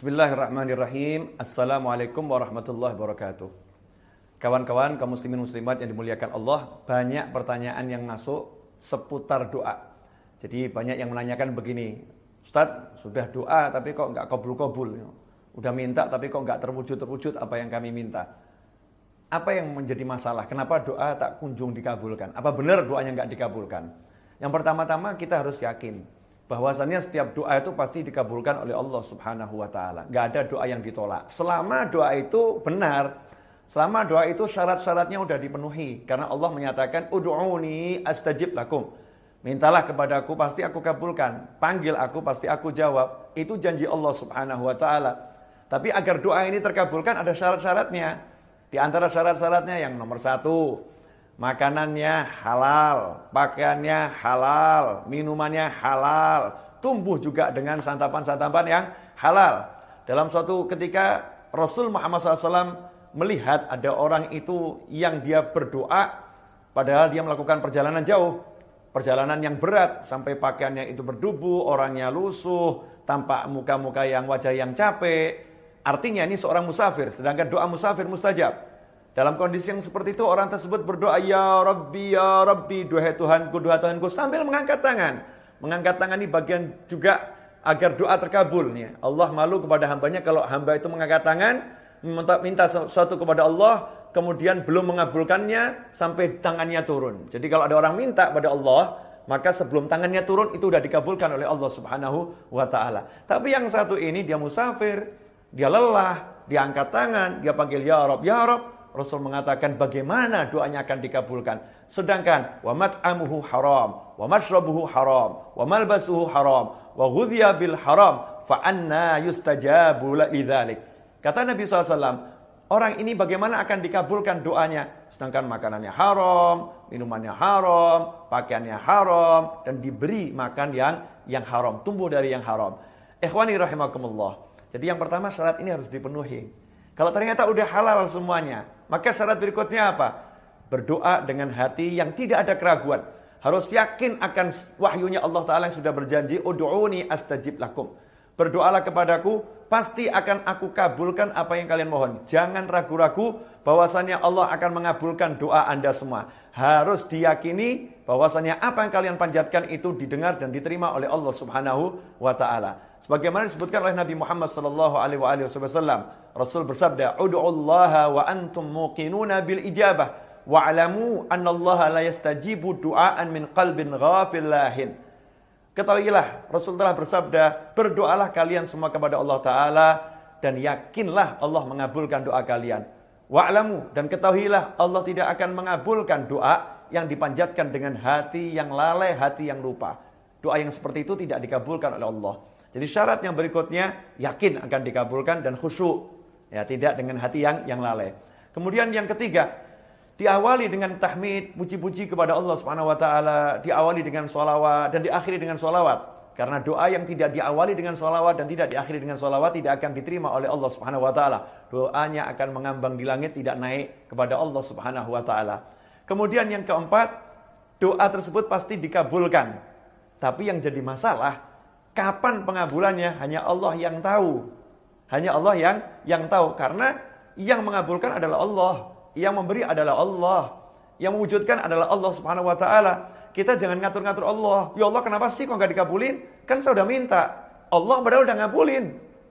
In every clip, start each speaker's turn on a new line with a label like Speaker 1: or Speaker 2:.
Speaker 1: Bismillahirrahmanirrahim. Assalamualaikum warahmatullahi wabarakatuh. Kawan-kawan kaum muslimin muslimat yang dimuliakan Allah, banyak pertanyaan yang masuk seputar doa. Jadi banyak yang menanyakan begini, Ustadz sudah doa tapi kok nggak kabul-kabul, udah minta tapi kok nggak terwujud apa yang kami minta. Apa yang menjadi masalah? Kenapa doa tak kunjung dikabulkan? Apa benar doanya nggak dikabulkan? Yang pertama-tama kita harus yakin bahwasannya setiap doa itu pasti dikabulkan oleh Allah Subhanahu wa taala. Enggak ada doa yang ditolak. Selama doa itu benar, selama doa itu syarat-syaratnya sudah dipenuhi. Karena Allah menyatakan ud'uni astajib lakum. Mintalah kepadaku pasti aku kabulkan. Panggil aku pasti aku jawab. Itu janji Allah Subhanahu wa taala. Tapi agar doa ini terkabulkan ada syarat-syaratnya. Di antara syarat-syaratnya yang nomor 1, makanannya halal, pakaiannya halal, minumannya halal, tumbuh juga dengan santapan-santapan yang halal. Dalam suatu ketika Rasul Muhammad SAW melihat ada orang itu yang dia berdoa padahal dia melakukan perjalanan jauh, perjalanan yang berat sampai pakaiannya itu berdebu, orangnya lusuh, tampak muka-muka yang wajah yang capek. Artinya ini seorang musafir, sedangkan doa musafir mustajab. Dalam kondisi yang seperti itu orang tersebut berdoa ya Rabbi, duhai Tuhanku sambil mengangkat tangan. Mengangkat tangan ini bagian juga agar doa terkabul. Allah malu kepada hambanya kalau hamba itu mengangkat tangan minta sesuatu kepada Allah kemudian belum mengabulkannya sampai tangannya turun. Jadi kalau ada orang minta pada Allah maka sebelum tangannya turun itu sudah dikabulkan oleh Allah Subhanahu wa taala. Tapi yang satu ini dia musafir, dia lelah, dia angkat tangan, dia panggil ya Rabb. Rasul mengatakan bagaimana doanya akan dikabulkan. Sedangkan wa mat'amuhu haram, wa mashrabuhu haram, wa malbasuhu haram, wa ghudhiya bil haram, fa anna yustajabu lidzalik. Kata Nabi SAW, orang ini bagaimana akan dikabulkan doanya? Sedangkan makanannya haram, minumannya haram, pakaiannya haram, dan diberi makan yang haram, tumbuh dari yang haram. Ikhwani rahimakumullah. Jadi yang pertama syarat ini harus dipenuhi. Kalau ternyata udah halal semuanya, maka syarat berikutnya apa? Berdoa dengan hati yang tidak ada keraguan. Harus yakin akan wahyunya Allah Ta'ala yang sudah berjanji, ud'uni astajib lakum. Berdoalah kepadaku, pasti akan aku kabulkan apa yang kalian mohon. Jangan ragu-ragu bahwasannya Allah akan mengabulkan doa Anda semua. Harus diyakini bahwasannya apa yang kalian panjatkan itu didengar dan diterima oleh Allah Subhanahu wa Ta'ala. Sebagaimana disebutkan oleh Nabi Muhammad sallallahu alaihi wasallam, Rasul bersabda, "Ud'ullaha wa antum muqinuna bil ijabah wa'lamu annallaha la yastajibu du'aan min qalbin ghafil lahin." Ketahuilah, Rasul telah bersabda, berdoalah kalian semua kepada Allah Ta'ala dan yakinlah Allah mengabulkan doa kalian. Wa'lamu, dan ketahuilah Allah tidak akan mengabulkan doa yang dipanjatkan dengan hati yang lalai, hati yang lupa. Doa yang seperti itu tidak dikabulkan oleh Allah. Jadi syarat yang berikutnya yakin akan dikabulkan dan khusyuk. Ya, tidak dengan hati yang lalai. Kemudian yang ketiga, diawali dengan tahmid, puji-puji kepada Allah Subhanahu wa taala, diawali dengan sholawat dan diakhiri dengan sholawat. Karena doa yang tidak diawali dengan sholawat dan tidak diakhiri dengan sholawat tidak akan diterima oleh Allah Subhanahu wa taala. Doanya akan mengambang di langit, tidak naik kepada Allah Subhanahu wa taala. Kemudian yang keempat, doa tersebut pasti dikabulkan. Tapi yang jadi masalah, kapan pengabulannya hanya Allah yang tahu. Hanya Allah yang tahu. Karena yang mengabulkan adalah Allah. Yang memberi adalah Allah. Yang mewujudkan adalah Allah Subhanahu wa ta'ala. Kita jangan ngatur-ngatur Allah. Ya Allah, kenapa sih kok gak dikabulin? Kan saya udah minta. Allah padahal udah ngabulin.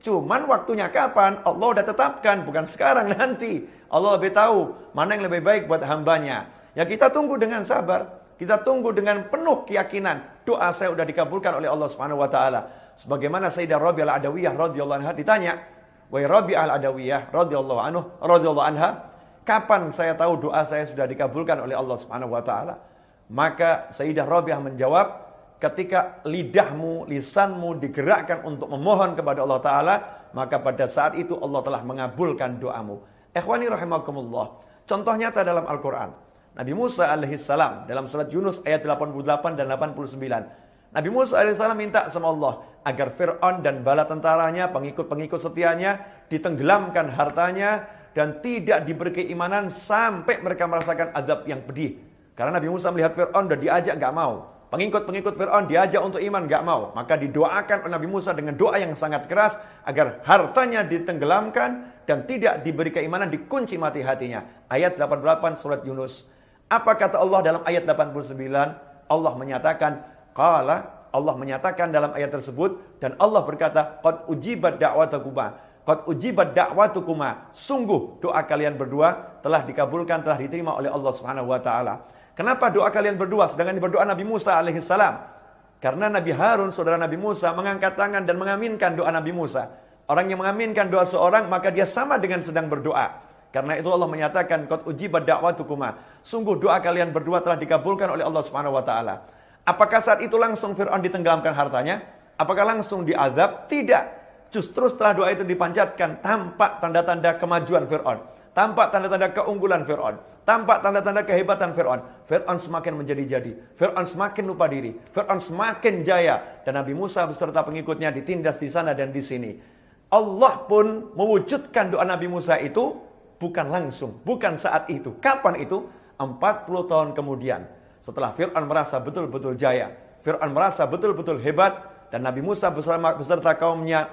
Speaker 1: Cuman waktunya kapan? Allah udah tetapkan. Bukan sekarang, nanti. Allah lebih tahu mana yang lebih baik buat hambanya. Ya kita tunggu dengan sabar. Kita tunggu dengan penuh keyakinan. Doa saya sudah dikabulkan oleh Allah Subhanahu wa taala. Sebagaimana Sayyidah Rabi'ah Al-Adawiyah radhiyallahu anha ditanya, "Wahai Rabi'ah Al-Adawiyah radhiyallahu anha, kapan saya tahu doa saya sudah dikabulkan oleh Allah Subhanahu wa taala?" Maka Sayyidah Rabi'ah menjawab, ketika lidahmu, lisanmu digerakkan untuk memohon kepada Allah taala, maka pada saat itu Allah telah mengabulkan doamu. Ikhwani rahimakumullah. Contoh nyata dalam Al-Qur'an. Nabi Musa alaihissalam dalam surat Yunus ayat 88 dan 89. Nabi Musa alaihissalam minta sama Allah agar Fir'aun dan bala tentaranya, pengikut-pengikut setianya ditenggelamkan hartanya dan tidak diberi keimanan sampai mereka merasakan azab yang pedih. Karena Nabi Musa melihat Fir'aun dan diajak gak mau. Pengikut-pengikut Fir'aun diajak untuk iman, gak mau. Maka didoakan oleh Nabi Musa dengan doa yang sangat keras agar hartanya ditenggelamkan dan tidak diberi keimanan, dikunci mati hatinya. Ayat 88 surat Yunus. Apa kata Allah dalam ayat 89? Allah menyatakan dalam ayat tersebut, dan Allah berkata, qad ujibat da'watukuma. Sungguh doa kalian berdua telah dikabulkan, telah diterima oleh Allah Subhanahu wa taala. Kenapa doa kalian berdua sedangkan berdoa Nabi Musa alaihissalam? Karena Nabi Harun, saudara Nabi Musa, mengangkat tangan dan mengaminkan doa Nabi Musa. Orang yang mengaminkan doa seorang, maka dia sama dengan sedang berdoa. Karena itu Allah menyatakan, qad ujibat da'watukuma. Sungguh doa kalian berdua telah dikabulkan oleh Allah Subhanahu wa taala. Apakah saat itu langsung Fir'aun ditenggelamkan hartanya? Apakah langsung diazab? Tidak. Justru setelah doa itu dipanjatkan, tampak tanda-tanda kemajuan Fir'aun, tampak tanda-tanda keunggulan Fir'aun, tampak tanda-tanda kehebatan Fir'aun. Fir'aun semakin menjadi-jadi, Fir'aun semakin lupa diri, Fir'aun semakin jaya, dan Nabi Musa beserta pengikutnya ditindas di sana dan di sini. Allah pun mewujudkan doa Nabi Musa itu bukan langsung, bukan saat itu. Kapan itu? 40 tahun kemudian. Setelah Fir'aun merasa betul-betul jaya, Fir'aun merasa betul-betul hebat, dan Nabi Musa beserta kaumnya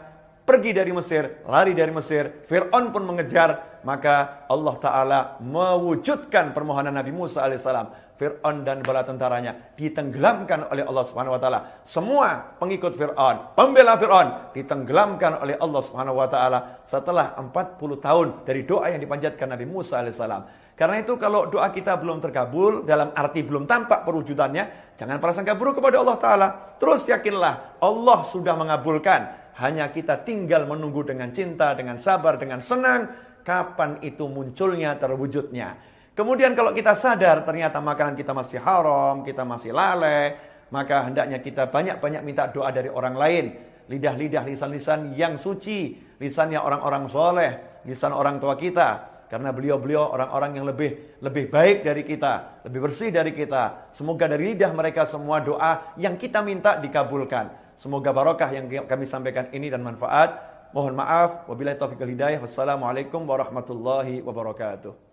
Speaker 1: pergi dari Mesir, lari dari Mesir. Fir'aun pun mengejar, maka Allah Ta'ala mewujudkan permohonan Nabi Musa alaihissalam. Fir'aun dan bala tentaranya ditenggelamkan oleh Allah Subhanahu wa taala. Semua pengikut Fir'aun, pembela Fir'aun, ditenggelamkan oleh Allah Subhanahu wa taala setelah 40 tahun dari doa yang dipanjatkan Nabi Musa alaihissalam. Karena itu kalau doa kita belum terkabul, dalam arti belum tampak perwujudannya, jangan prasangka buruk kepada Allah Ta'ala. Terus yakinlah, Allah sudah mengabulkan. Hanya kita tinggal menunggu dengan cinta, dengan sabar, dengan senang, kapan itu munculnya, terwujudnya. Kemudian kalau kita sadar ternyata makanan kita masih haram, kita masih lalai, maka hendaknya kita banyak-banyak minta doa dari orang lain. Lidah-lidah, lisan-lisan yang suci, lisannya orang-orang soleh, lisan orang tua kita. Karena beliau-beliau orang-orang yang lebih baik dari kita, lebih bersih dari kita. Semoga dari lidah mereka semua doa yang kita minta dikabulkan. Semoga barokah yang kami sampaikan ini dan manfaat. Mohon maaf. Wabillahi taufiq wal hidayah. Wassalamualaikum warahmatullahi wabarakatuh.